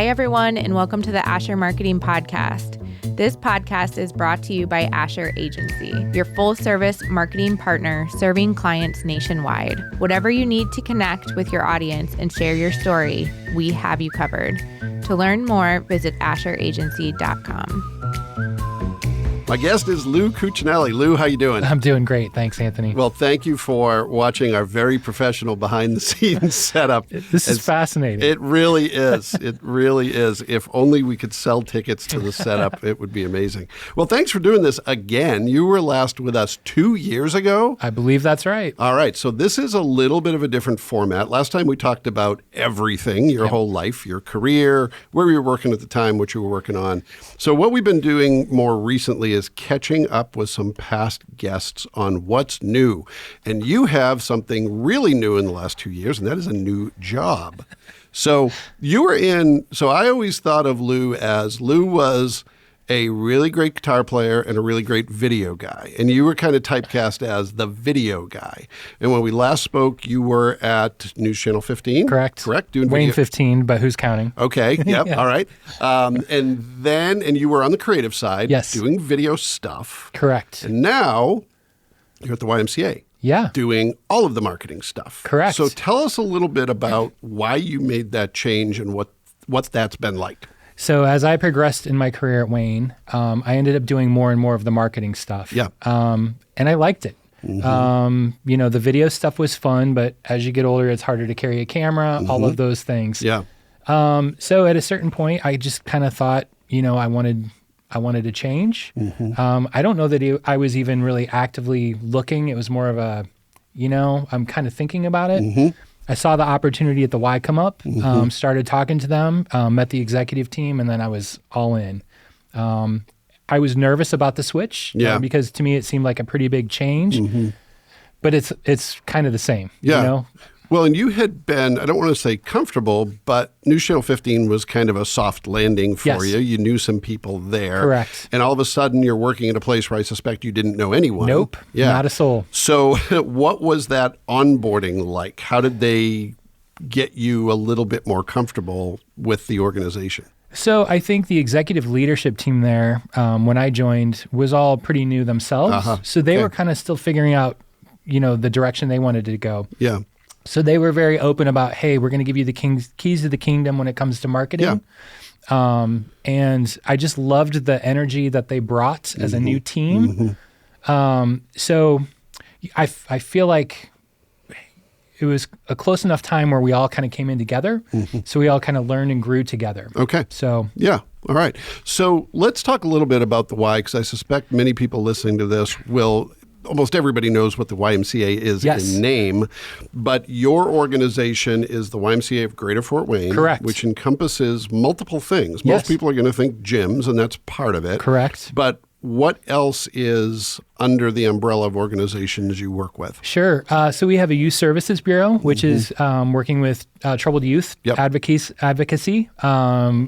Hi, everyone, and welcome to the Asher Marketing Podcast. This podcast is brought to you by Asher Agency, your full-service marketing partner serving clients nationwide. Whatever you need to connect with your audience and share your story, we have you covered. To learn more, visit asheragency.com. My guest is Lou Cucinelli. Lou, how you doing? I'm doing great. Thanks, Anthony. Well, thank you for watching our very professional behind-the-scenes setup. This is fascinating. It really is. It really is. If only we could sell tickets to the setup, it would be amazing. Well, thanks for doing this again. You were last with us 2 years ago. I believe that's right. All right. So this is a little bit of a different format. Last time we talked about everything, your whole life, your career, where you were working at the time, what you were working on. So what we've been doing more recently is catching up with some past guests on what's new. And you have something really new in the last 2 years, and that is a new job. So I always thought of Lou as Lou was a really great guitar player and a really great video guy. And you were kind of typecast as the video guy. And when we last spoke, you were at News Channel 15? Correct. Doing Wayne video. 15, but who's counting? Okay, yep, Yeah. all right. And you were on the creative side, Yes. doing video stuff. Correct. And now you're at the YMCA. Yeah. Doing all of the marketing stuff. Correct. So tell us a little bit about why you made that change and what that's been like. So as I progressed in my career at Wayne, I ended up doing more and more of the marketing stuff. Yeah. And I liked it. Mm-hmm. The video stuff was fun, but as you get older, it's harder to carry a camera, all of those things. Yeah. So at a certain point, I just kind of thought, I wanted to change. Mm-hmm. I don't know that I was even really actively looking. It was more of a, I'm kind of thinking about it. Mm-hmm. I saw the opportunity at the Y come up, started talking to them, met the executive team, and then I was all in. I was nervous about the switch because to me it seemed like a pretty big change, but it's kind of the same. Yeah. Well, and you had been, I don't want to say comfortable, but News Channel 15 was kind of a soft landing for you. You knew some people there. Correct. And all of a sudden you're working at a place where I suspect you didn't know anyone. Nope, not a soul. So what was that onboarding like? How did they get you a little bit more comfortable with the organization? So I think the executive leadership team there, when I joined, was all pretty new themselves. So they were kind of still figuring out, the direction they wanted to go. Yeah. So they were very open about, hey, we're going to give you the keys to the kingdom when it comes to marketing. Yeah. And I just loved the energy that they brought as a new team. So I feel like it was a close enough time where we all kind of came in together. So we all kind of learned and grew together. Okay. So yeah. All right. So let's talk a little bit about the Y, because I suspect many people listening to this almost everybody knows what the YMCA is in name, but your organization is the YMCA of Greater Fort Wayne, correct, which encompasses multiple things. Most people are going to think gyms, and that's part of it. Correct. But what else is under the umbrella of organizations you work with? Sure. So we have a Youth Services Bureau, which is working with troubled youth advocacy.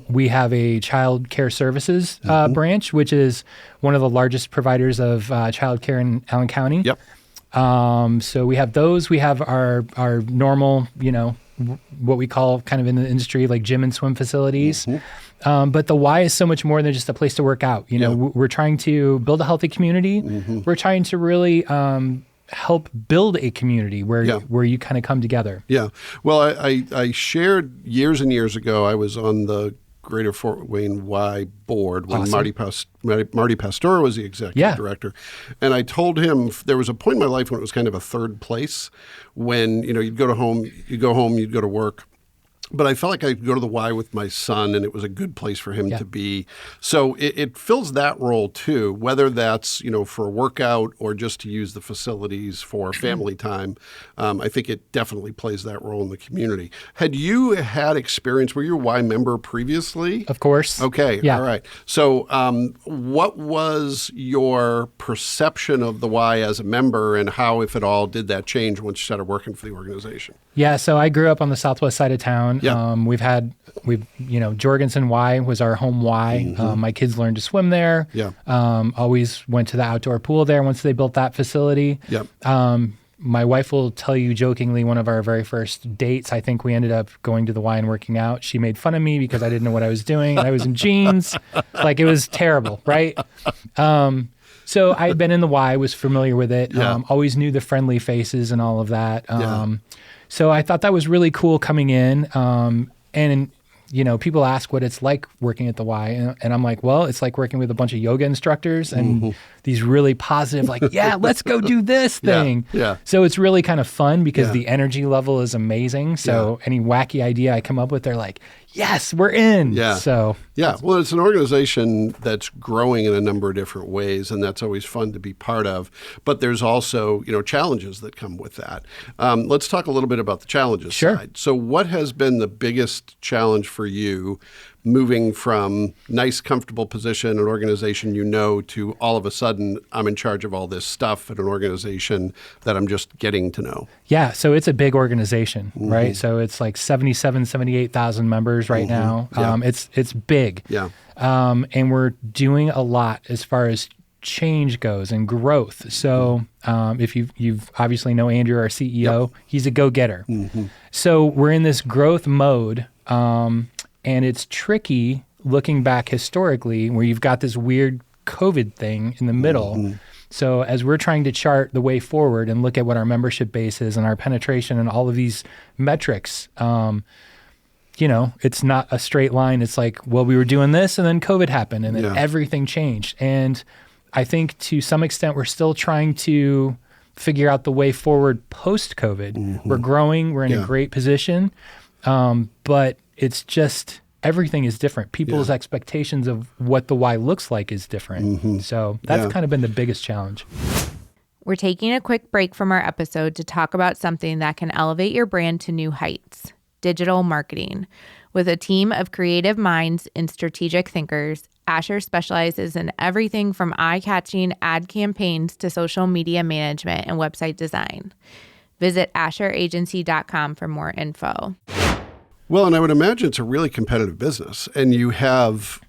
We have a Child Care Services branch, which is one of the largest providers of child care in Allen County. Yep. So we have those. We have our normal, what we call kind of in the industry like gym and swim facilities. But the Y is so much more than just a place to work out. We're trying to build a healthy community. We're trying to really help build a community where you kind of come together. Yeah. Well, I shared years and years ago, I was on the Greater Fort Wayne Y board when Marty Pastora was the executive director. And I told him there was a point in my life when it was kind of a third place when, you'd go home, you'd go to work. But I felt like I could go to the Y with my son, and it was a good place for him to be. So it fills that role too, whether that's for a workout or just to use the facilities for family time. I think it definitely plays that role in the community. Had you had experience? Were you a Y member previously? Of course. Okay. Yeah. All right. So what was your perception of the Y as a member, and how, if at all, did that change once you started working for the organization? Yeah, so I grew up on the southwest side of town. Yeah. Jorgensen Y was our home Y. My kids learned to swim there. Yeah. Always went to the outdoor pool there once they built that facility. Yeah. My wife will tell you jokingly, one of our very first dates, I think we ended up going to the Y and working out. She made fun of me because I didn't know what I was doing. I was in jeans. Like, it was terrible, right? So I had been in the Y, was familiar with it, always knew the friendly faces and all of that. So I thought that was really cool coming in. And people ask what it's like working at the Y. And I'm like, well, it's like working with a bunch of yoga instructors and these really positive, like, let's go do this thing. Yeah. So it's really kind of fun because the energy level is amazing. So any wacky idea I come up with, they're like, yes, we're in. Yeah. So well, it's an organization that's growing in a number of different ways, and that's always fun to be part of. But there's also, challenges that come with that. Let's talk a little bit about the challenges side. So what has been the biggest challenge for you moving from nice, comfortable position, an organization to all of a sudden I'm in charge of all this stuff at an organization that I'm just getting to know? Yeah, so it's a big organization, right? So it's like 78,000 members right now. It's big. Yeah. And we're doing a lot as far as change goes and growth. So if you've obviously know Andrew, our CEO, he's a go-getter. So we're in this growth mode. And it's tricky looking back historically where you've got this weird COVID thing in the middle. So as we're trying to chart the way forward and look at what our membership base is and our penetration and all of these metrics, it's not a straight line. It's like, well, we were doing this and then COVID happened and then everything changed. And I think to some extent we're still trying to figure out the way forward post-COVID. We're growing. We're in a great position. But it's just everything is different. People's expectations of what the Y looks like is different. So that's kind of been the biggest challenge. We're taking a quick break from our episode to talk about something that can elevate your brand to new heights: digital marketing. With a team of creative minds and strategic thinkers, Asher specializes in everything from eye-catching ad campaigns to social media management and website design. Visit AsherAgency.com for more info. Well, and I would imagine it's a really competitive business, and you have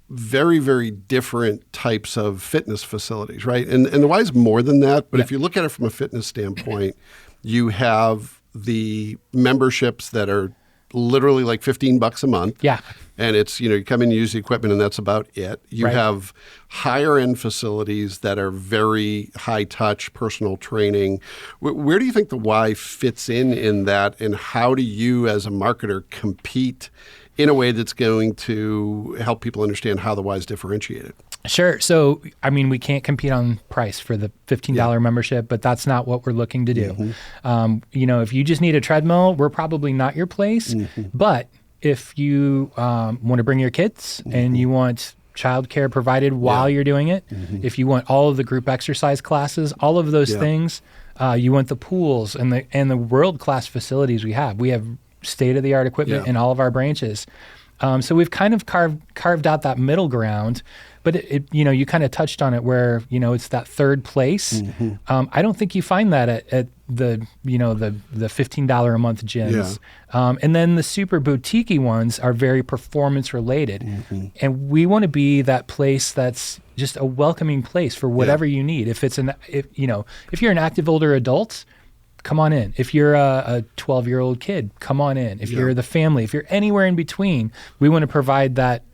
very, very different types of fitness facilities, right? And the Y is more than that, but if you look at it from a fitness standpoint, you have the memberships that are literally like $15 a month. Yeah. And it's, you come in and use the equipment and that's about it. You have higher end facilities that are very high touch, personal training. Where do you think the Y fits in that? And how do you as a marketer compete in a way that's going to help people understand how the Y is differentiated? Sure. So, we can't compete on price for the $15 membership, but that's not what we're looking to do. If you just need a treadmill, we're probably not your place. But if you want to bring your kids and you want childcare provided while you're doing it, if you want all of the group exercise classes, all of those things, you want the pools and the world-class facilities we have. We have state-of-the-art equipment in all of our branches. So we've kind of carved out that middle ground. But it you kind of touched on it where, it's that third place. I don't think you find that at the $15 a month gyms. And then the super boutique-y ones are very performance related. And we want to be that place that's just a welcoming place for whatever you need. If you're an active older adult, come on in. If you're a 12-year-old kid, come on in. If you're the family, if you're anywhere in between, we want to provide that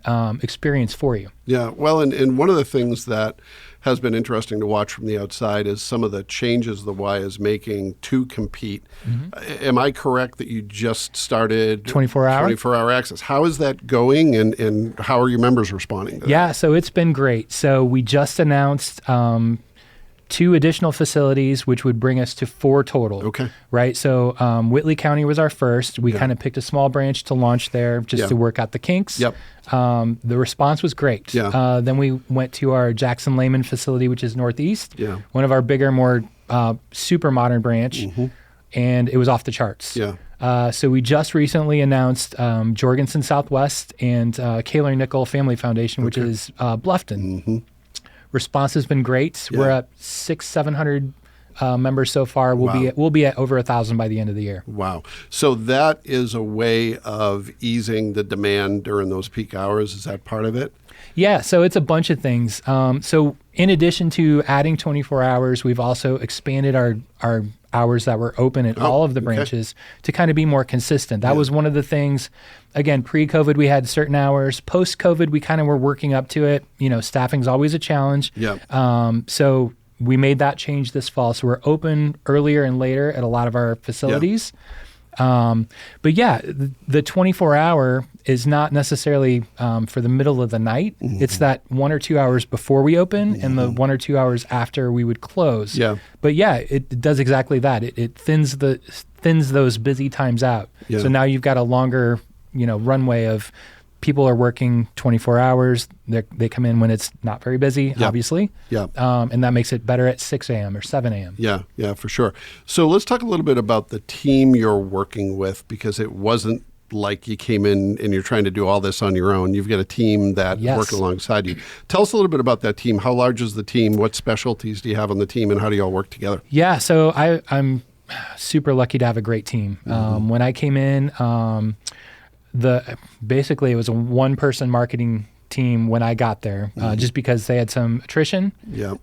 experience for you. Yeah, well, and one of the things that has been interesting to watch from the outside is some of the changes the Y is making to compete. Am I correct that you just started 24-hour access? How is that going, and how are your members responding to that? Yeah, so it's been great. So we just announced 2 additional facilities, which would bring us to 4 total. Okay. Right? So Whitley County was our first. We kind of picked a small branch to launch there just to work out the kinks. Yep. The response was great. Yeah. Then we went to our Jackson-Lehman facility, which is northeast. Yeah. One of our bigger, more super modern branch. And it was off the charts. Yeah. So we just recently announced Jorgensen Southwest and Kaler Nickel Family Foundation, which is Bluffton. Response has been great. We're at 600-700 members so far. We'll be at over 1,000 by the end of the year. Wow! So that is a way of easing the demand during those peak hours. Is that part of it? Yeah. So it's a bunch of things. So in addition to adding 24 hours, we've also expanded our hours that were open at all of the branches to kind of be more consistent. That was one of the things. Again, pre-COVID, we had certain hours. Post-COVID, we kind of were working up to it. Staffing's always a challenge. So we made that change this fall. So we're open earlier and later at a lot of our facilities. But yeah, the 24-hour is not necessarily for the middle of the night. It's that 1 or 2 hours before we open and the 1 or 2 hours after we would close. But yeah, it does exactly that. It thins those busy times out. So now you've got a longer, runway of people are working 24 hours. They come in when it's not very busy, obviously. And that makes it better at 6 a.m. or 7 a.m. Yeah, for sure. So let's talk a little bit about the team you're working with, because it wasn't like you came in and you're trying to do all this on your own. You've got a team that work alongside you. Tell us a little bit about that team. How large is the team? What specialties do you have on the team, and how do you all work together? Yeah, so I'm super lucky to have a great team. When I came in, basically it was a one-person marketing team when I got there, just because they had some attrition.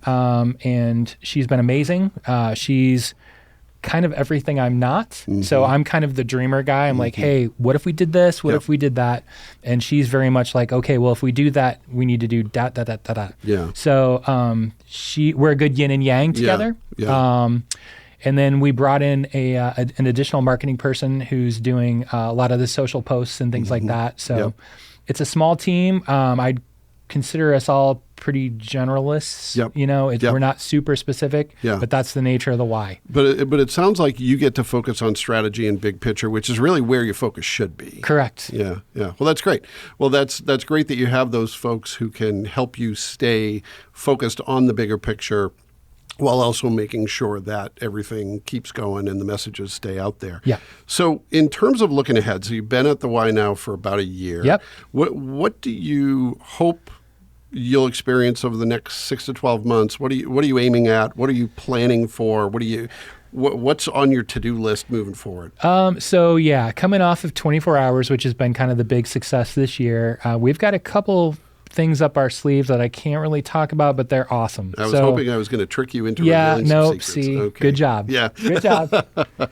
And she's been amazing. She's kind of everything I'm not. So I'm kind of the dreamer guy. I'm like, hey, what if we did this? What if we did that? And she's very much like, okay, well, if we do that, we need to do that. So we're a good yin and yang together. And then we brought in an additional marketing person who's doing a lot of the social posts and things like that. So it's a small team. I'd consider us all pretty generalists. We're not super specific, but that's the nature of the why. But it sounds like you get to focus on strategy and big picture, which is really where your focus should be. Correct. Yeah. Well, that's great. Well, that's great that you have those folks who can help you stay focused on the bigger picture, while also making sure that everything keeps going and the messages stay out there. So in terms of looking ahead, so you've been at the Y now for about a year. What do you hope you'll experience over the next 6 to 12 months? What are you aiming at? What are you planning for? What's on your to-do list moving forward? So coming off of 24 hours, which has been kind of the big success this year, we've got a couple things up our sleeves that I can't really talk about, but they're awesome. I was hoping I was going to trick you into revealing some secrets. Good job. Good job.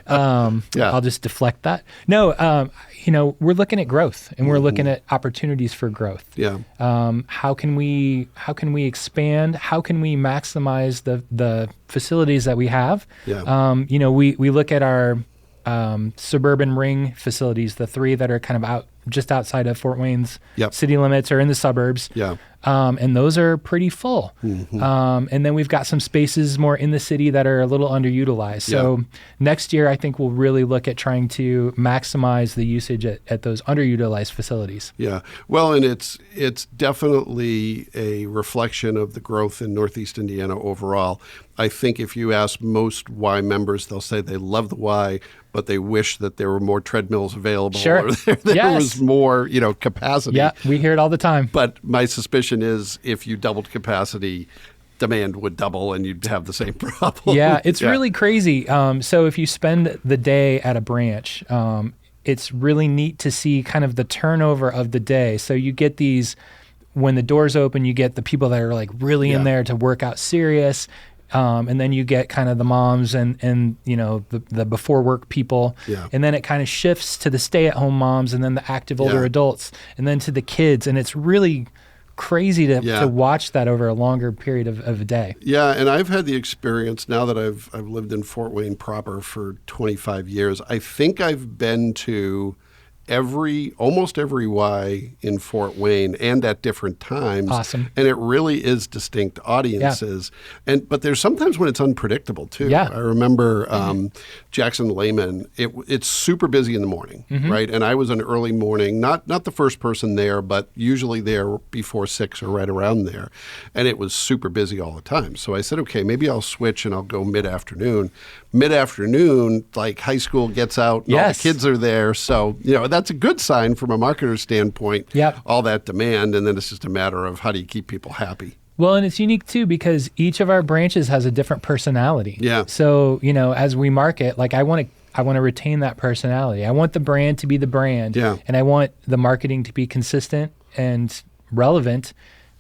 I'll just deflect that. No, we're looking at growth, and we're looking at opportunities for growth. How can we expand? How can we maximize the facilities that we have? We look at our suburban ring facilities, the 3 that are kind of just outside of Fort Wayne's city limits or in the suburbs. And those are pretty full. And then we've got some spaces more in the city that are a little underutilized. So next year, I think we'll really look at trying to maximize the usage at those underutilized facilities. Well, and it's definitely a reflection of the growth in Northeast Indiana overall. I think if you ask most Y members, they'll say they love the Y, but they wish that there were more treadmills available. Or there was more, capacity. We hear it all the time. But my suspicion is if you doubled capacity, demand would double and you'd have the same problem. It's really crazy. So if you spend the day at a branch, it's really neat to see kind of the turnover of the day. So you get these, when the doors open, you get the people that are like really in there to work out serious. And then you get kind of the moms and the before work people. And then it kind of shifts to the stay-at-home moms and then the active older adults and then to the kids. And it's really crazy to watch that over a longer period of a day. And I've had the experience now that I've lived in Fort Wayne proper for 25 years. I think I've been to almost every Y in Fort Wayne and at different times. Awesome. And it really is distinct audiences. But there's sometimes when it's unpredictable too. I remember Jackson Lehman, it's super busy in the morning, right? And I was an early morning, not the first person there, but usually there before 6 or right around there. And it was super busy all the time. So I said, okay, maybe I'll switch and I'll go mid-afternoon. Mid-afternoon, like high school gets out and all the kids are there. So, that's a good sign from a marketer's standpoint, all that demand, and then it's just a matter of how do you keep people happy. Well, and it's unique too because each of our branches has a different personality. So, as we market, like I want to retain that personality. I want the brand to be the brand, and I want the marketing to be consistent and relevant.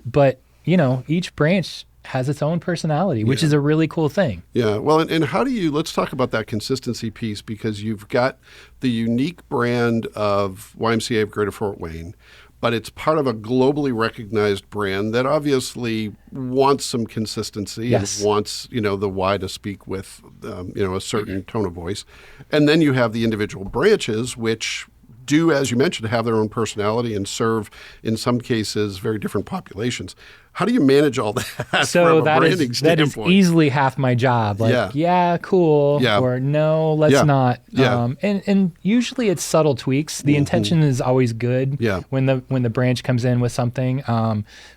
But, each branch has its own personality, which is a really cool thing. Yeah. Well, and how do you, let's talk about that consistency piece, because you've got the unique brand of YMCA of Greater Fort Wayne, but it's part of a globally recognized brand that obviously wants some consistency and wants, the Y to speak with, a certain tone of voice. And then you have the individual branches, which do, as you mentioned, have their own personality and serve, in some cases, very different populations. How do you manage all that so from a branding standpoint? That is easily half my job. Like, cool, or no, let's not. And usually it's subtle tweaks. The intention is always good when the branch comes in with something.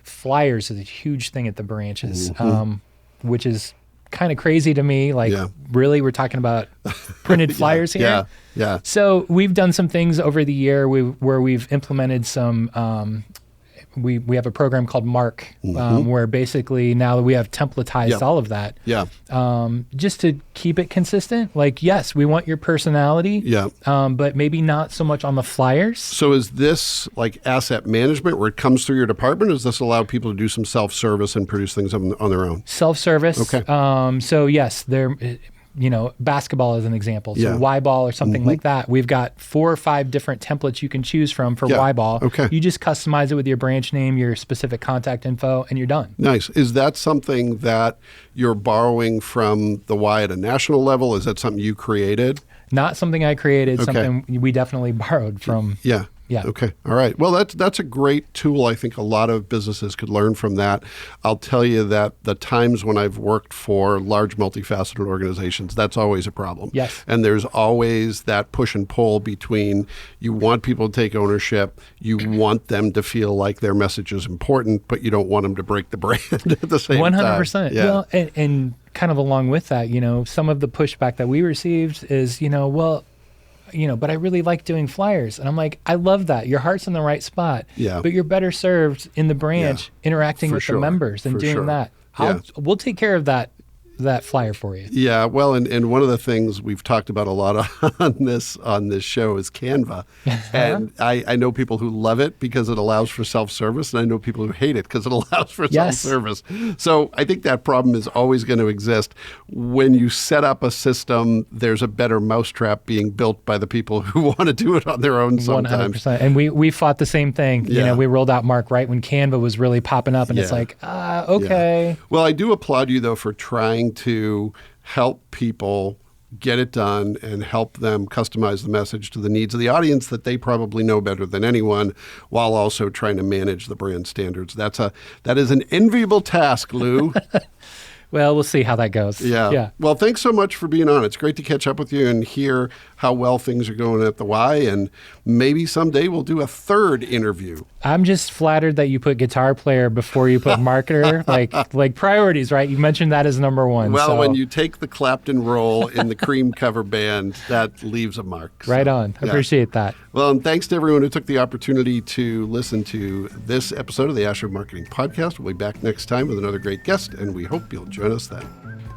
Flyers is a huge thing at the branches, which is kind of crazy to me. Like, really, we're talking about printed flyers here? Yeah. So we've done some things over the year where we've implemented some, we have a program called Mark, where basically now that we have templatized all of that, just to keep it consistent. Like, yes, we want your personality, but maybe not so much on the flyers. So is this like asset management where it comes through your department, or does this allow people to do some self-service and produce things on their own? Self-service. Okay. So yes, basketball as an example. So Y-ball or something like that. We've got 4 or 5 different templates you can choose from for Y-ball. Okay. You just customize it with your branch name, your specific contact info, and you're done. Nice. Is that something that you're borrowing from the Y at a national level? Is that something you created? Not something I created, something we definitely borrowed from. Yeah. Okay. All right. Well, that's a great tool. I think a lot of businesses could learn from that. I'll tell you that the times when I've worked for large multifaceted organizations, that's always a problem. Yes. And there's always that push and pull between you want people to take ownership, you want them to feel like their message is important, but you don't want them to break the brand at the same 100%. time. 100%. Yeah. Well, and kind of along with that, some of the pushback that we received is, but I really like doing flyers. And I'm like, I love that. Your heart's in the right spot. Yeah. But you're better served in the branch interacting with the members and doing that. We'll take care of that flyer for you. Yeah, well, and one of the things we've talked about a lot on this show is Canva. And I know people who love it because it allows for self-service, and I know people who hate it because it allows for self-service. So I think that problem is always going to exist. When you set up a system, there's a better mousetrap being built by the people who want to do it on their own sometimes. 100%. And we fought the same thing. Yeah. We rolled out Mark right when Canva was really popping up, and it's like, okay. Yeah. Well, I do applaud you, though, for trying to help people get it done and help them customize the message to the needs of the audience that they probably know better than anyone, while also trying to manage the brand standards. That is an enviable task, Lou. Well, we'll see how that goes. Yeah. Well, thanks so much for being on. It's great to catch up with you and hear how well things are going at the Y, and maybe someday we'll do a third interview. I'm just flattered that you put guitar player before you put marketer. like priorities, right? You mentioned that as number one. Well, when you take the Clapton role in the Cream cover band, that leaves a mark. So, right on. Appreciate that. Well, and thanks to everyone who took the opportunity to listen to this episode of the Asher Marketing Podcast. We'll be back next time with another great guest, and we hope you'll join us then.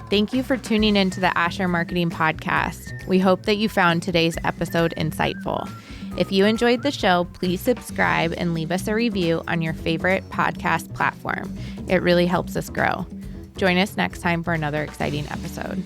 Thank you for tuning in to the Asher Marketing Podcast. We hope that you found today's episode insightful. If you enjoyed the show, please subscribe and leave us a review on your favorite podcast platform. It really helps us grow. Join us next time for another exciting episode.